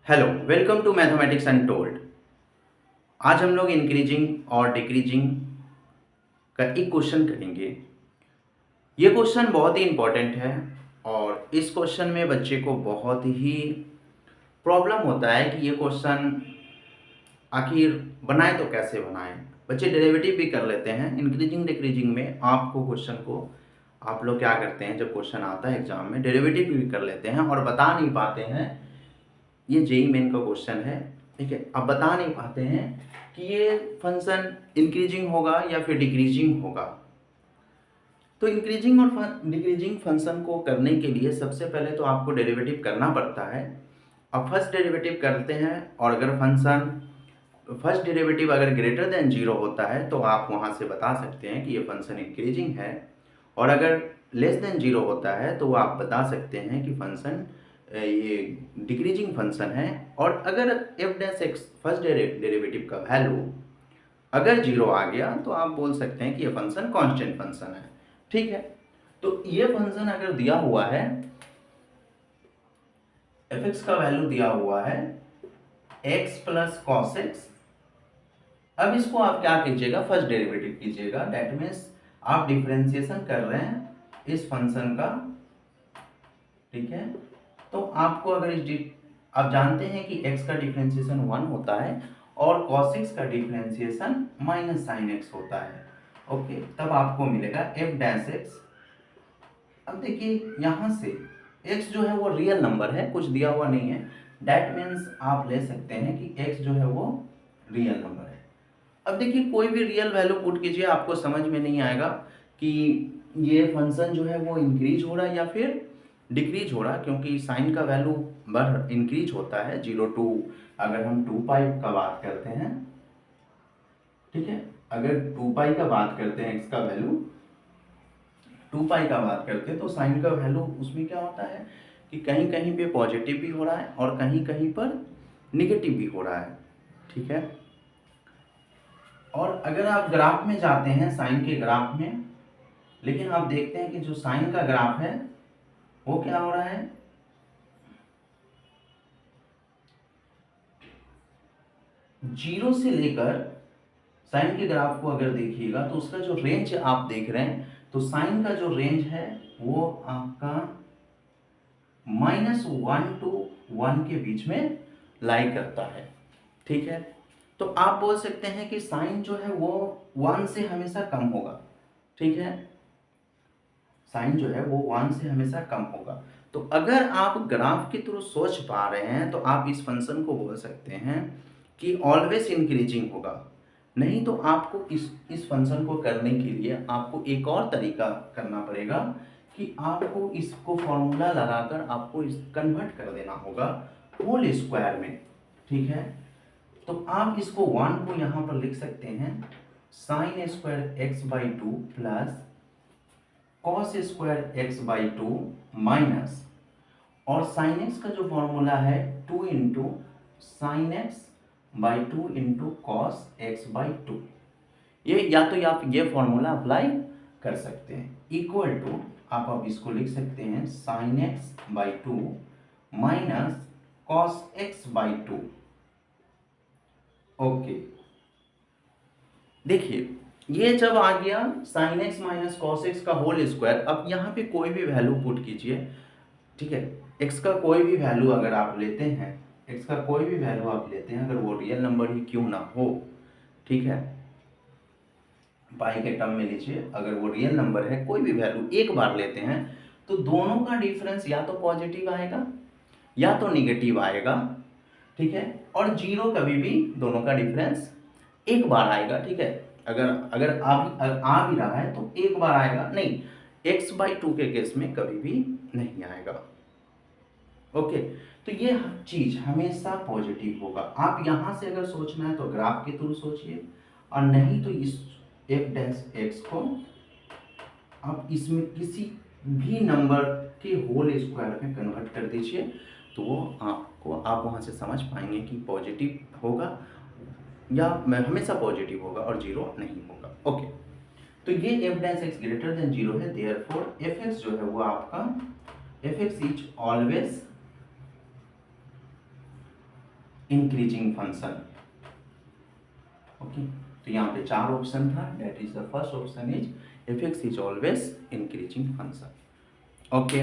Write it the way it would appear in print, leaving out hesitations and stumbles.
Hello, welcome to mathematics untold. आज हम लोग इंक्रीजिंग और डिक्रीजिंग का एक क्वेश्चन करेंगे। ये क्वेश्चन बहुत ही इम्पोर्टेंट है और इस क्वेश्चन में बच्चे को बहुत ही प्रॉब्लम होता है कि ये क्वेश्चन आखिर बनाए तो कैसे बनाएं। बच्चे डेरिवेटिव भी कर लेते हैं। इंक्रीजिंग डिक्रीजिंग में आपको क्वेश्चन को आप लोग क्या करते हैं, जब क्वेश्चन आता है एग्जाम में डेरिवेटिव भी कर लेते हैं और बता नहीं पाते हैं। ये जेई मेन का क्वेश्चन है, ठीक है। अब बता नहीं पाते हैं कि ये फंक्शन इंक्रीजिंग होगा या फिर डिक्रीजिंग होगा। तो इंक्रीजिंग और डिक्रीजिंग फंक्शन को करने के लिए सबसे पहले तो आपको डेरिवेटिव करना पड़ता है। अब फर्स्ट डेरिवेटिव करते हैं और अगर फंक्शन फर्स्ट डेरिवेटिव अगर ग्रेटर देन जीरो होता है तो आप वहाँ से बता सकते हैं कि ये फंक्शन इंक्रीजिंग है, और अगर लेस देन जीरो होता है तो आप बता सकते हैं कि फंक्शन ये डिक्रीजिंग फंक्शन है। और अगर F dash x first derivative का वैल्यू अगर जीरो आ गया तो आप बोल सकते हैं कि ये फंक्शन कांस्टेंट फंक्शन है, ठीक है। तो ये फंक्शन अगर दिया हुआ है, एफ एक्स का वैल्यू दिया हुआ है एक्स प्लस कॉस एक्स। अब इसको आप क्या कीजिएगा, फर्स्ट डेरिवेटिव कीजिएगा। दैट मीन्स आप डिफरेंशिएशन कर रहे हैं इस फंक्शन का, ठीक है। तो आपको अगर आप जानते हैं कि x का डिफरेंशिएशन 1 होता है और cos x का डिफरेंशिएशन माइनस साइन x होता है, ओके। तब आपको मिलेगा f डैश x। अब देखिए यहाँ से x जो है वो रियल नंबर है, कुछ दिया हुआ नहीं है। दैट मीन्स आप ले सकते हैं कि x जो है वो रियल नंबर है। अब देखिए कोई भी रियल वैल्यू पुट कीजिए, आपको समझ में नहीं आएगा कि ये फंक्शन जो है वो इंक्रीज हो रहा है या फिर डिक्रीज हो रहा, क्योंकि साइन का वैल्यू बढ़ इंक्रीज होता है। 0 to अगर हम 2 पाई का बात करते हैं, ठीक है। अगर 2 पाई का बात करते हैं, x का वैल्यू 2 पाई का बात करते हैं तो साइन का वैल्यू उसमें क्या होता है कि कहीं कहीं पे पॉजिटिव भी हो रहा है और कहीं कहीं पर निगेटिव भी हो रहा है, ठीक है। और अगर आप ग्राफ में जाते हैं, साइन के ग्राफ में, लेकिन आप देखते हैं कि जो साइन का ग्राफ है वो क्या हो रहा है, जीरो से लेकर साइन के ग्राफ को अगर देखिएगा तो उसका जो रेंज आप देख रहे हैं, तो साइन का जो रेंज है वो आपका -1 to 1 के बीच में लाई करता है, ठीक है। तो आप बोल सकते हैं कि साइन जो है वो 1 से हमेशा कम होगा, ठीक है। साइन जो है वो 1 से हमेशा कम होगा। तो अगर आप ग्राफ के थ्रू सोच पा रहे हैं तो आप इस फंक्शन को बोल सकते हैं कि ऑलवेज इंक्रीजिंग होगा। नहीं तो आपको इस फंक्शन को करने के लिए आपको एक और तरीका करना पड़ेगा कि आपको इसको फॉर्मूला लगाकर आपको इस कन्वर्ट कर देना होगा होल स्क्वायर में, ठीक है। तो आप इसको 1 को यहाँ पर लिख सकते हैं sine square x by 2 plus cos square x by 2 minus, और साइन एक्स का जो फॉर्मूला है 2 into sine x by 2 into cos x by 2। ये या तो आप ये फॉर्मूला अप्लाई कर सकते हैं, इक्वल टू आप अब इसको लिख सकते हैं sine x by 2 minus cos x by 2, okay. देखिए ये जब आ गया sine x minus cos x का होल स्क्वायर, अब यहाँ पे कोई भी वैल्यू पुट कीजिए, ठीक है। एक्स का कोई भी वैल्यू अगर आप लेते हैं, एक्स का कोई भी वैल्यू आप लेते हैं, अगर वो रियल नंबर ही क्यों ना हो, ठीक है। पाई के टर्म में लीजिए, अगर वो रियल नंबर है, कोई भी वैल्यू एक बार लेते हैं तो दोनों का डिफरेंस या तो पॉजिटिव आएगा या तो निगेटिव आएगा, ठीक है। और जीरो कभी भी दोनों का डिफरेंस एक बार आएगा, ठीक है। अगर अगर आ भी रहा है तो एक बार आएगा, नहीं x बाई 2 के केस में कभी भी नहीं आएगा, ओके। तो ये चीज हमेशा पॉजिटिव होगा। आप यहां से अगर सोचना है तो ग्राफ के थ्रू सोचिए, और नहीं तो इस f डैश x को आप इसमें किसी भी नंबर के होल स्क्वायर में कन्वर्ट कर दीजिए, तो वो आप वहां से समझ पाएंगे कि पॉजिटिव होगा या हमेशा पॉजिटिव होगा और जीरो नहीं होगा, ओके। तो ये f dash x greater than zero है, देयरफॉर एफ एक्स जो है वो आपका F x is always increasing function. Okay, तो यहाँ पे 4 ऑप्शन था, that is the first option is F x is always increasing function. Okay,